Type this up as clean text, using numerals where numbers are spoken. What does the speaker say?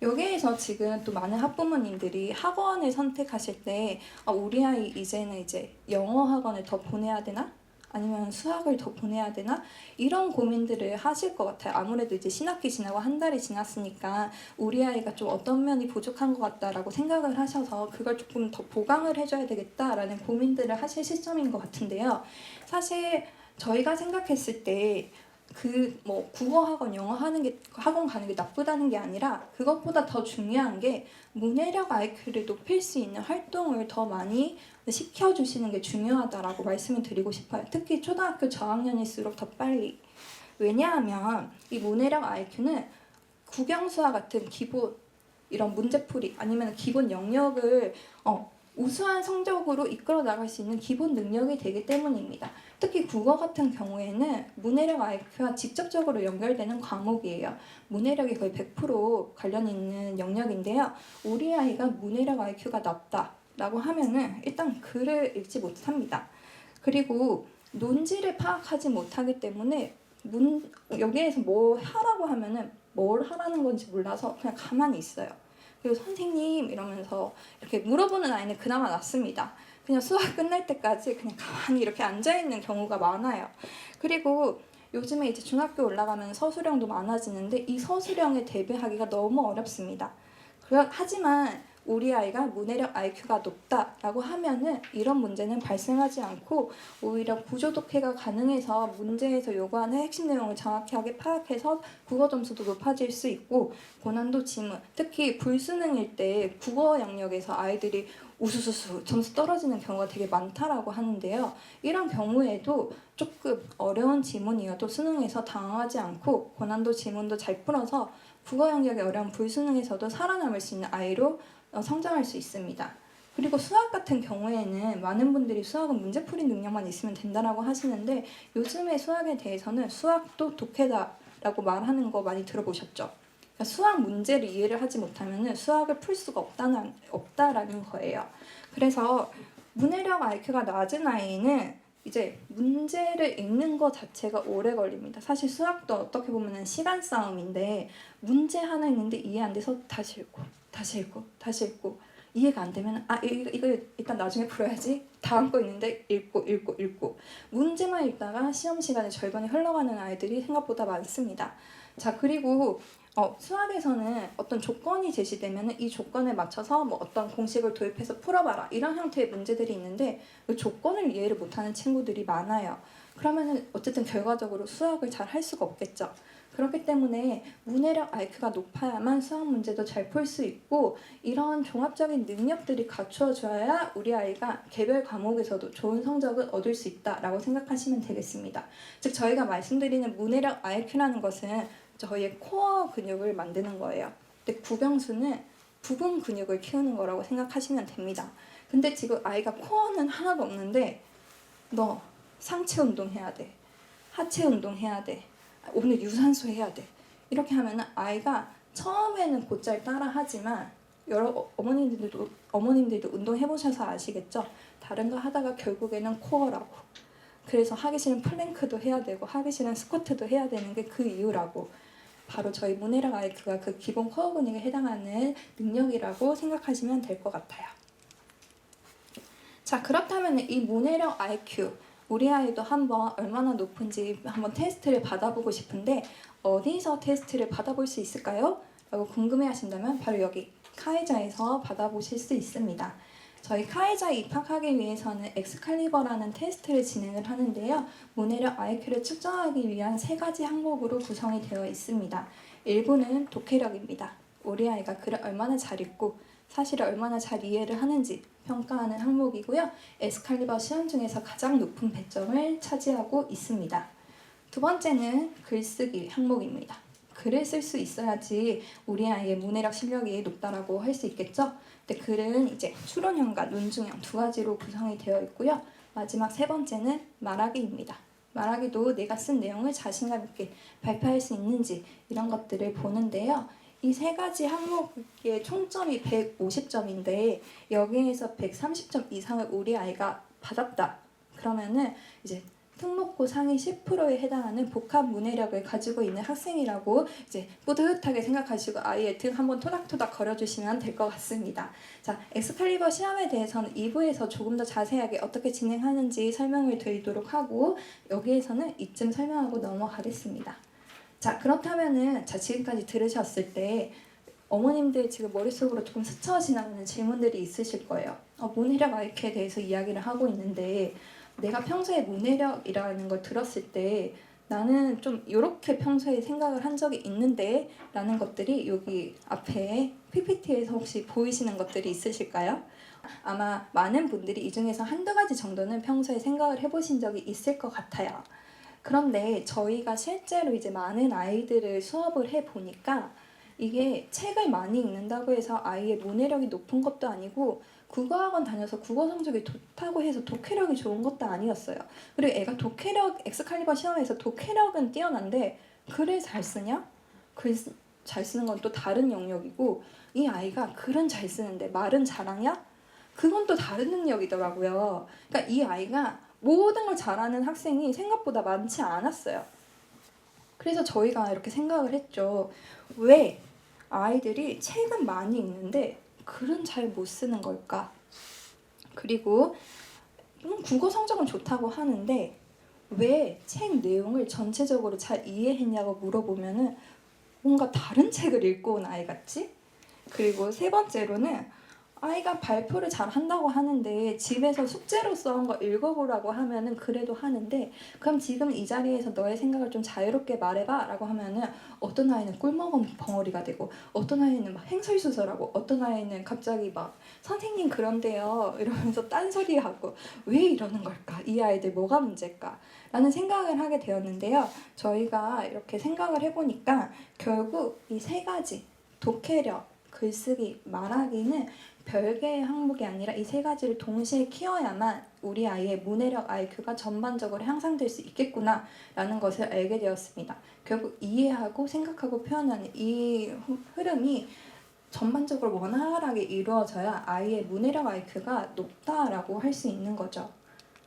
여기에서 지금 또 많은 학부모님들이 학원을 선택하실 때 우리 아이 이제는 이제 영어 학원을 더 보내야 되나? 아니면 수학을 더 보내야 되나? 이런 고민들을 하실 것 같아요. 아무래도 이제 신학기 지나고 한 달이 지났으니까 우리 아이가 좀 어떤 면이 부족한 것 같다라고 생각을 하셔서 그걸 조금 더 보강을 해줘야 되겠다라는 고민들을 하실 시점인 것 같은데요. 사실 저희가 생각했을 때 국어 학원, 영어 학원 가는 게 나쁘다는 게 아니라 그것보다 더 중요한 게 문해력 IQ를 높일 수 있는 활동을 더 많이 시켜주시는 게 중요하다라고 말씀을 드리고 싶어요. 특히 초등학교 저학년일수록 더 빨리. 왜냐하면 이 문해력 IQ는 국영수와 같은 기본 이런 문제풀이 아니면 기본 영역을 우수한 성적으로 이끌어 나갈 수 있는 기본 능력이 되기 때문입니다. 특히 국어 같은 경우에는 문해력 IQ와 직접적으로 연결되는 과목이에요. 문해력이 거의 100% 관련 있는 영역인데요. 우리 아이가 문해력 IQ가 낮다라고 하면은 일단 글을 읽지 못합니다. 그리고 논지를 파악하지 못하기 때문에 여기에서 뭐 하라고 하면은 뭘 하라는 건지 몰라서 그냥 가만히 있어요. 그리고 선생님 이러면서 이렇게 물어보는 아이는 그나마 낫습니다. 그냥 수학 끝날 때까지 그냥 가만히 이렇게 앉아있는 경우가 많아요. 그리고 요즘에 이제 중학교 올라가면 서술형도 많아지는데 이 서술형에 대비하기가 너무 어렵습니다. 하지만 우리 아이가 문해력 IQ가 높다라고 하면은 이런 문제는 발생하지 않고 오히려 구조독해가 가능해서 문제에서 요구하는 핵심 내용을 정확하게 파악해서 국어 점수도 높아질 수 있고 고난도 지문, 특히 불수능일 때 국어 영역에서 아이들이 우수수수 점수 떨어지는 경우가 되게 많다라고 하는데요. 이런 경우에도 조금 어려운 지문이어도 수능에서 당황하지 않고 고난도 지문도 잘 풀어서 국어 영역의 어려운 불수능에서도 살아남을 수 있는 아이로 성장할 수 있습니다. 그리고 수학 같은 경우에는 많은 분들이 수학은 문제풀이 능력만 있으면 된다라고 하시는데 요즘의 수학에 대해서는 수학도 독해다라고 말하는 거 많이 들어보셨죠? 그러니까 수학 문제를 이해를 하지 못하면 수학을 풀 수가 없다라는 거예요. 그래서 문해력 IQ가 낮은 아이는 이제 문제를 읽는 것 자체가 오래 걸립니다. 사실 수학도 어떻게 보면 시간 싸움인데 문제 하나 있는데 이해 안 돼서 다시 읽고 다시 읽고 다시 읽고 이해가 안 되면 이거 일단 나중에 풀어야지. 다음 거 있는데 읽고 문제만 읽다가 시험 시간에 절반이 흘러가는 아이들이 생각보다 많습니다. 자, 그리고 수학에서는 어떤 조건이 제시되면 이 조건에 맞춰서 뭐 어떤 공식을 도입해서 풀어봐라 이런 형태의 문제들이 있는데 그 조건을 이해를 못하는 친구들이 많아요. 그러면은 어쨌든 결과적으로 수학을 잘 할 수가 없겠죠. 그렇기 때문에 문해력 IQ가 높아야만 수학 문제도 잘 풀 수 있고 이런 종합적인 능력들이 갖추어져야 우리 아이가 개별 과목에서도 좋은 성적을 얻을 수 있다라고 생각하시면 되겠습니다. 즉 저희가 말씀드리는 문해력 IQ라는 것은 저희의 코어 근육을 만드는 거예요. 근데 국영수는 부분 근육을 키우는 거라고 생각하시면 됩니다. 근데 지금 아이가 코어는 하나도 없는데 너 상체 운동 해야 돼. 하체 운동 해야 돼. 오늘 유산소 해야 돼. 이렇게 하면 아이가 처음에는 곧잘 따라 하지만 여러 어머님들도 운동해 보셔서 아시겠죠? 다른 거 하다가 결국에는 코어라고. 그래서 하기 싫은 플랭크도 해야 되고 하기 싫은 스쿼트도 해야 되는 게 그 이유라고. 바로 저희 문해력 IQ가 그 기본 코어 근육에 해당하는 능력이라고 생각하시면 될 것 같아요. 자, 그렇다면 이 문해력 IQ 우리 아이도 한번 얼마나 높은지 한번 테스트를 받아보고 싶은데 어디서 테스트를 받아볼 수 있을까요? 라고 궁금해 하신다면 바로 여기 카이자에서 받아보실 수 있습니다. 저희 카이자에 입학하기 위해서는 엑스칼리버라는 테스트를 진행을 하는데요. 문해력 IQ를 측정하기 위한 3가지 항목으로 구성이 되어 있습니다. 1부는 독해력입니다. 우리 아이가 글을 얼마나 잘 읽고 사실을 얼마나 잘 이해를 하는지 평가하는 항목이고요. 엑스칼리버 시험 중에서 가장 높은 배점을 차지하고 있습니다. 2번째는 글쓰기 항목입니다. 글을 쓸 수 있어야지 우리 아이의 문해력 실력이 높다라고 할 수 있겠죠. 근데 글은 이제 추론형과 논중형 2가지로 구성이 되어 있고요. 마지막 3번째는 말하기입니다. 말하기도 내가 쓴 내용을 자신감 있게 발표할 수 있는지 이런 것들을 보는데요. 이 3가지 항목의 총점이 150점인데 여기에서 130점 이상을 우리 아이가 받았다. 그러면은 이제 특목고 상위 10%에 해당하는 복합 문해력을 가지고 있는 학생이라고 이제 뿌듯하게 생각하시고 아이의 등 한번 토닥토닥 걸어주시면 될 것 같습니다. 자, 엑스칼리버 시험에 대해서는 2부에서 조금 더 자세하게 어떻게 진행하는지 설명을 드리도록 하고 여기에서는 이쯤 설명하고 넘어가겠습니다. 자, 그렇다면은 지금까지 들으셨을 때 어머님들 지금 머릿속으로 조금 스쳐 지나가는 질문들이 있으실 거예요. 문해력 IQ에 대해서 이야기를 하고 있는데 내가 평소에 문해력이라는 걸 들었을 때 나는 좀 이렇게 평소에 생각을 한 적이 있는데 라는 것들이 여기 앞에 PPT에서 혹시 보이시는 것들이 있으실까요? 아마 많은 분들이 이 중에서 한두 가지 정도는 평소에 생각을 해보신 적이 있을 것 같아요. 그런데 저희가 실제로 이제 많은 아이들을 수업을 해보니까 이게 책을 많이 읽는다고 해서 아이의 문해력이 높은 것도 아니고 국어학원 다녀서 국어 성적이 좋다고 해서 독해력이 좋은 것도 아니었어요. 그리고 애가 독해력, 엑스칼리버 시험에서 독해력은 뛰어난데 글을 잘 쓰냐? 글 잘 쓰는 건 또 다른 영역이고 이 아이가 글은 잘 쓰는데 말은 잘하냐? 그건 또 다른 능력이더라고요. 그러니까 이 아이가 모든 걸 잘하는 학생이 생각보다 많지 않았어요. 그래서 저희가 이렇게 생각을 했죠. 왜 아이들이 책은 많이 읽는데 글은 잘 못 쓰는 걸까? 그리고 국어 성적은 좋다고 하는데 왜 책 내용을 전체적으로 잘 이해했냐고 물어보면은 뭔가 다른 책을 읽고 온 아이 같지? 그리고 세 번째로는 아이가 발표를 잘 한다고 하는데 집에서 숙제로 써온 거 읽어보라고 하면은 그래도 하는데 그럼 지금 이 자리에서 너의 생각을 좀 자유롭게 말해봐 라고 하면은 어떤 아이는 꿀먹은 벙어리가 되고 어떤 아이는 막 행설수설하고 어떤 아이는 갑자기 막 선생님 그런데요 이러면서 딴소리하고 왜 이러는 걸까? 이 아이들 뭐가 문제일까? 라는 생각을 하게 되었는데요. 저희가 이렇게 생각을 해보니까 결국 이 세 가지 독해력, 글쓰기, 말하기는 별개의 항목이 아니라 이 세 가지를 동시에 키워야만 우리 아이의 문해력 IQ가 전반적으로 향상될 수 있겠구나 라는 것을 알게 되었습니다. 결국 이해하고 생각하고 표현하는 이 흐름이 전반적으로 원활하게 이루어져야 아이의 문해력 IQ가 높다라고 할 수 있는 거죠.